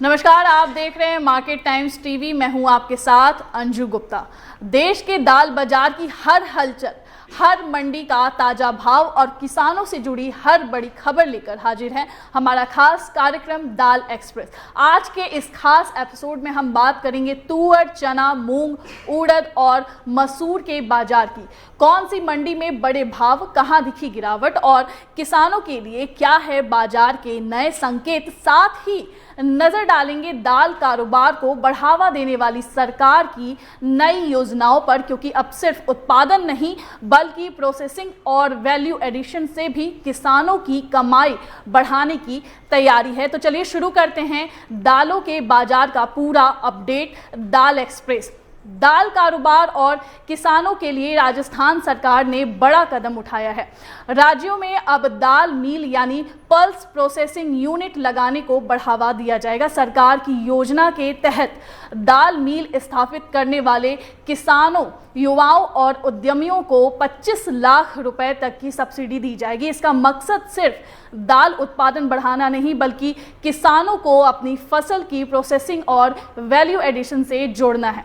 नमस्कार, आप देख रहे हैं मार्केट टाइम्स टीवी। मैं हूं आपके साथ अंजू गुप्ता। देश के दाल बाजार की हर हलचल, हर मंडी का ताजा भाव और किसानों से जुड़ी हर बड़ी खबर लेकर हाजिर है हमारा खास कार्यक्रम दाल एक्सप्रेस। आज के इस खास एपिसोड में हम बात करेंगे तुअर, चना, मूंग, उड़द और मसूर के बाजार की। कौन सी मंडी में बड़े भाव, कहां दिखी गिरावट और किसानों के लिए क्या है बाजार के नए संकेत। साथ ही नजर डालेंगे दाल कारोबार को बढ़ावा देने वाली सरकार की नई योजनाओं पर, क्योंकि अब सिर्फ उत्पादन नहीं बल्कि प्रोसेसिंग और वैल्यू एडिशन से भी किसानों की कमाई बढ़ाने की तैयारी है। तो चलिए शुरू करते हैं दालों के बाजार का पूरा अपडेट। दाल एक्सप्रेस। दाल कारोबार और किसानों के लिए राजस्थान सरकार ने बड़ा कदम उठाया है। राज्यों में अब दाल मिल यानी पल्स प्रोसेसिंग यूनिट लगाने को बढ़ावा दिया जाएगा। सरकार की योजना के तहत दाल मिल स्थापित करने वाले किसानों, युवाओं और उद्यमियों को 25 लाख रुपए तक की सब्सिडी दी जाएगी। इसका मकसद सिर्फ दाल उत्पादन बढ़ाना नहीं बल्कि किसानों को अपनी फसल की प्रोसेसिंग और वैल्यू एडिशन से जोड़ना है।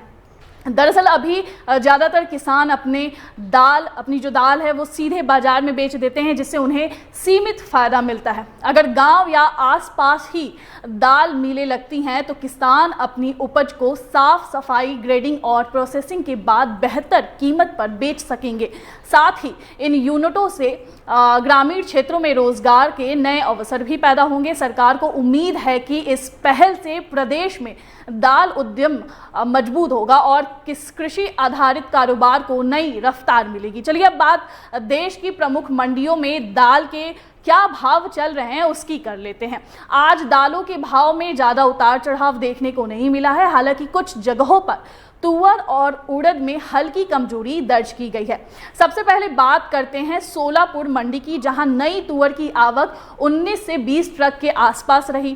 दरअसल अभी ज़्यादातर किसान अपनी जो दाल है वो सीधे बाजार में बेच देते हैं, जिससे उन्हें सीमित फायदा मिलता है। अगर गांव या आसपास ही दाल मिलें लगती हैं तो किसान अपनी उपज को साफ सफाई, ग्रेडिंग और प्रोसेसिंग के बाद बेहतर कीमत पर बेच सकेंगे। साथ ही इन यूनिटों से ग्रामीण क्षेत्रों में रोजगार के नए अवसर भी पैदा होंगे। सरकार को उम्मीद है कि इस पहल से प्रदेश में दाल उद्यम मजबूत होगा और कृषि आधारित कारोबार को नई रफ्तार मिलेगी। चलिए अब बात देश की प्रमुख मंडियों में दाल के क्या भाव चल रहे हैं उसकी कर लेते हैं। आज दालों के भाव में ज़्यादा उतार चढ़ाव देखने को नहीं मिला है। हालांकि कुछ जगहों पर तुअर और उड़द में हल्की कमजोरी दर्ज की गई है। सबसे पहले बात करते हैं सोलापुर मंडी की, जहां नई तुअर की आवक 19 से 20 ट्रक के आसपास रही।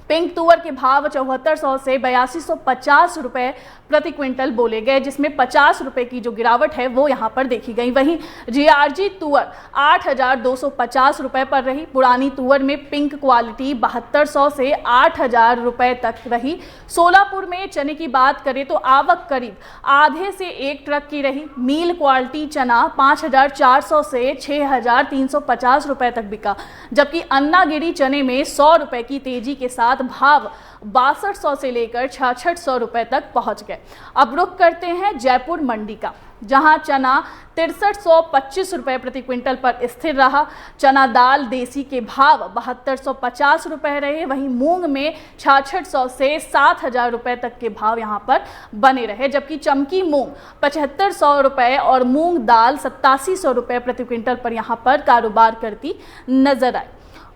पिंक तुअर के भाव 7400 से 8250 रुपए प्रति क्विंटल बोले गए, जिसमें 50 रुपए की जो गिरावट है वो यहाँ पर देखी गई। वहीं जीआरजी तुअर 8250 रुपए पर रही। पुरानी तुअर में पिंक क्वालिटी 7200 से 8000 रुपए तक रही। सोलापुर में चने की बात करें तो आवक करीब आधे से 1 ट्रक की रही। मील क्वालिटी चना 5400 से 6350 रुपए तक बिका, जबकि अन्नागिरी चने में 100 रुपए की तेजी के साथ भाव 6200 से लेकर 6600 रुपए तक पहुंच गए। अब रुख करते हैं जयपुर मंडी का, जहां चना 6325 रुपए प्रति क्विंटल पर स्थिर रहा। चना दाल देसी के भाव 7250 रुपए रहे। वहीं मूंग में 6600 से 7000 रुपए तक के भाव यहां पर बने रहे, जबकि चमकी मूंग 7500 रुपए और मूंग दाल 8700 रुपए प्रति क्विंटल पर यहां पर कारोबार करती नजर आई।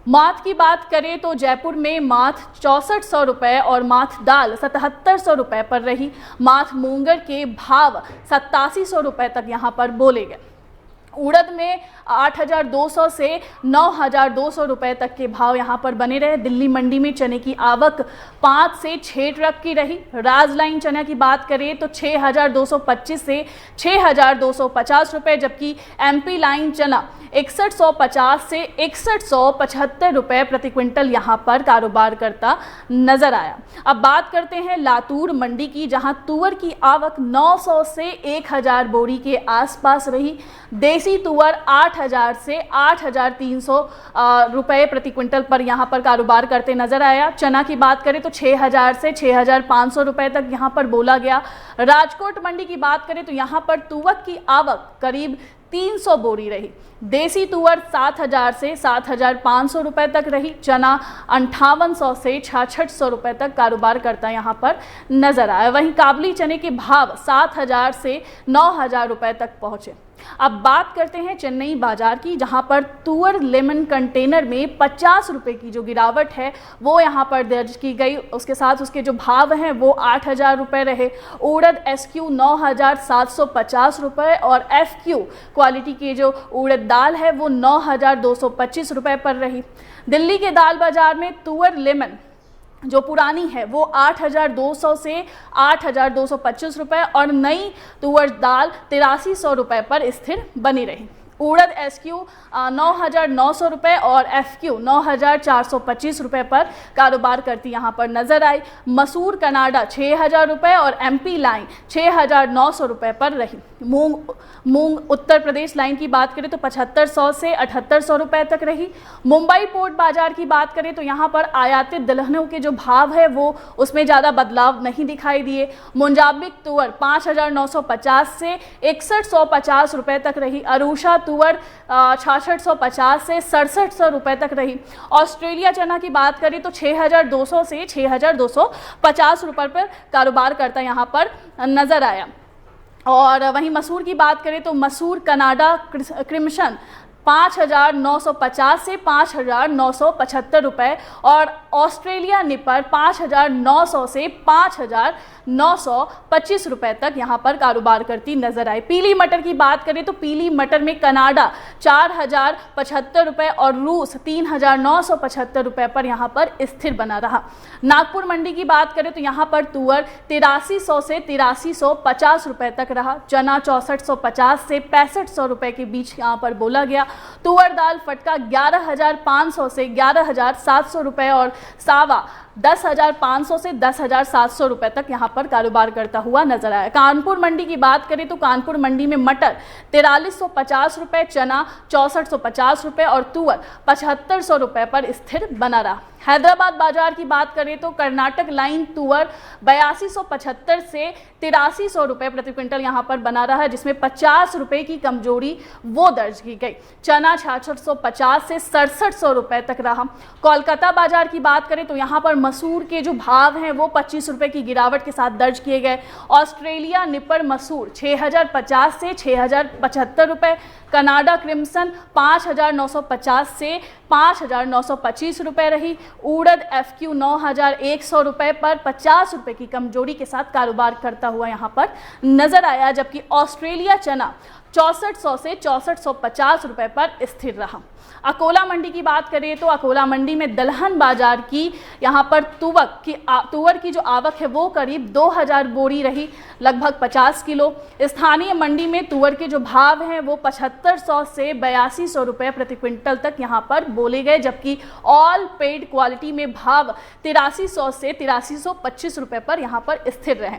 माथ की बात करें तो जयपुर में माथ 6400 रुपए और माथ दाल 7700 रुपए पर रही। माथ मूंगर के भाव 8700 रुपए तक यहां पर बोले गए। उड़द में 8200 से 9200 रुपए तक के भाव यहां पर बने रहे। दिल्ली मंडी में चने की आवक 5 से 6 ट्रक की रही। राजलाइन चना की बात करें तो 6225 से 6250 रुपए, जबकि एमपी लाइन चना 6150 से 6175 रुपए प्रति क्विंटल यहां पर कारोबार करता नजर आया। अब बात करते हैं लातूर मंडी की, जहां तुअर की आवक 900 से 1000 बोरी के आसपास रही। देसी तुअर 8000 से 8300 रुपए प्रति क्विंटल पर यहां पर कारोबार करते नजर आया। चना की बात करें तो 6000 से 6500 रुपए तक यहां पर बोला गया। राजकोट मंडी की बात करें तो यहां पर तुअर की आवक करीब 300 बोरी रही। देसी तुअर 7000 से 7500 रुपए तक रही। चना 5800 से 6600 रुपए तक कारोबार करता यहां पर नजर आया। वहीं काबली चने के भाव 7000 से 9000 रुपए तक पहुंचे। अब बात करते हैं चेन्नई बाजार की, जहां पर तुअर लेमन कंटेनर में 50 रुपए की जो गिरावट है वो यहां पर दर्ज की गई। उसके साथ उसके जो भाव हैं वो 8000 रुपए रहे। उड़द एसक्यू 9750 रुपए और एफक्यू क्वालिटी की जो उड़द दाल है वो 9225 रुपए पर रही। दिल्ली के दाल बाजार में तुअर लेमन जो पुरानी है वो 8200 से 8225 रुपए और नई तुअर दाल 8300 रुपए पर स्थिर बनी रही। उड़द SQ 9,900 रुपये और FQ 9,425 रुपये पर कारोबार करती यहाँ पर नजर आई। मसूर कनाडा 6,000 रुपये और MP लाइन 6,900 रुपये पर रही। मूंग उत्तर प्रदेश लाइन की बात करें तो 7,500 से 7,800 रुपये तक रही। मुंबई पोर्ट बाजार की बात करें तो यहाँ पर आयातित दलहनों के जो भाव है वो उसमें ज़्यादा बदलाव नहीं दिखाई दिए। मोजाम्बिक तुअर 5,950 से 6,150 रुपये तक रही। अरूषा तुअर 6,650 से 6,700 रुपये तक रही। ऑस्ट्रेलिया चना की बात करें तो 6,200 से 6,250 रुपये पर कारोबार करता यहाँ पर नजर आया। और वहीं मसूर की बात करें तो मसूर कनाडा क्रिम्सन 5,950 से 5,975 रुपये और ऑस्ट्रेलिया निपर 5,900 से 5,925 रुपये तक यहाँ पर कारोबार करती नजर आई। पीली मटर की बात करें तो पीली मटर में कनाडा 4,075 रुपये और रूस 3,975 रुपये पर यहाँ पर स्थिर बना रहा। नागपुर मंडी की बात करें तो यहाँ पर तुअर 8300 से 8350 रुपये तक रहा। चना 6450 से 6500 रुपये के बीच यहाँ पर बोला गया। तुअर दाल फटका 11,500 से 11,700 रुपये और सावा 10,500 से 10,700 रुपये तक यहाँ पर कारोबार करता हुआ नजर आया। कानपुर मंडी की बात करें तो कानपुर मंडी में मटर 4350 रुपये, चना 6450 रुपये और तुअर 7500 रुपये पर स्थिर बना रहा। हैदराबाद बाजार की बात करें तो कर्नाटक लाइन तुअर 8275 से 8300 रुपये प्रति क्विंटल यहाँ पर बना रहा है, जिसमें 50 रुपये की कमजोरी वो दर्ज की गई। चना 6650 से 6700 रुपये तक रहा। कोलकाता बाजार की बात करें तो यहाँ पर मसूर के जो भाव हैं वो 25 रुपये की गिरावट के साथ दर्ज किए गए। ऑस्ट्रेलिया निपर मसूर 6,050 से 6,075 रुपये। कनाडा क्रिम्सन 5,950 से 5,925 रुपये रही। उड़द FQ 9,100 रुपये पर 50 रुपये की कमजोरी के साथ कारोबार करता हुआ यहाँ पर नजर आया, जबकि ऑस्ट्रेलिया चना 6400 से 6450 रुपये पर स्थिर रहा। अकोला मंडी की बात करें तो अकोला मंडी में दलहन बाजार की यहाँ पर तुअर की जो आवक है वो करीब 2000 बोरी रही, लगभग 50 किलो। स्थानीय मंडी में तुअर के जो भाव हैं वो 7500 से 8200 रुपये प्रति क्विंटल तक यहाँ पर बोले गए, जबकि ऑल पेड क्वालिटी में भाव 8300 से 8325 रुपये पर यहाँ पर स्थिर रहे।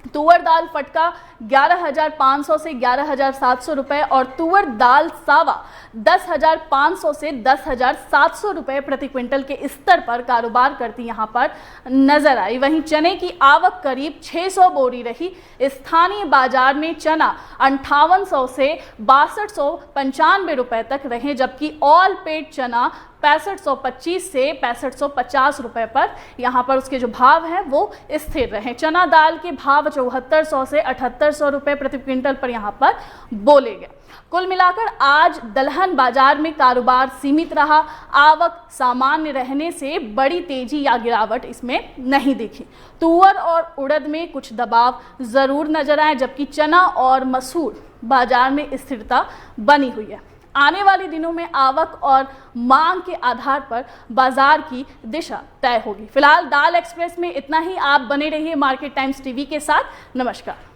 तुअर दाल फटका 11,500 से 11,700 रुपये और तुअर दाल सावा 10,500 से 10,700 रुपये प्रति क्विंटल के स्तर पर कारोबार करती यहाँ पर नजर आई। वहीं चने की आवक करीब 600 बोरी रही। स्थानीय बाजार में चना 5800 से 6295 रुपये तक रहे, जबकि ऑल पेड चना 6525 से 6550 रुपये पर यहाँ पर उसके जो भाव हैं वो स्थिर रहे। चना दाल के भाव 7400 से 7800 रुपये प्रति क्विंटल पर यहाँ पर बोले गए। कुल मिलाकर आज दलहन बाजार में कारोबार सीमित रहा। आवक सामान्य रहने से बड़ी तेजी या गिरावट इसमें नहीं दिखी। तुअर और उड़द में कुछ दबाव जरूर नजर आए, जबकि चना और मसूर बाजार में स्थिरता बनी हुई है। आने वाले दिनों में आवक और मांग के आधार पर बाजार की दिशा तय होगी। फिलहाल दाल एक्सप्रेस में इतना ही। आप बने रहिए मार्केट टाइम्स टीवी के साथ। नमस्कार।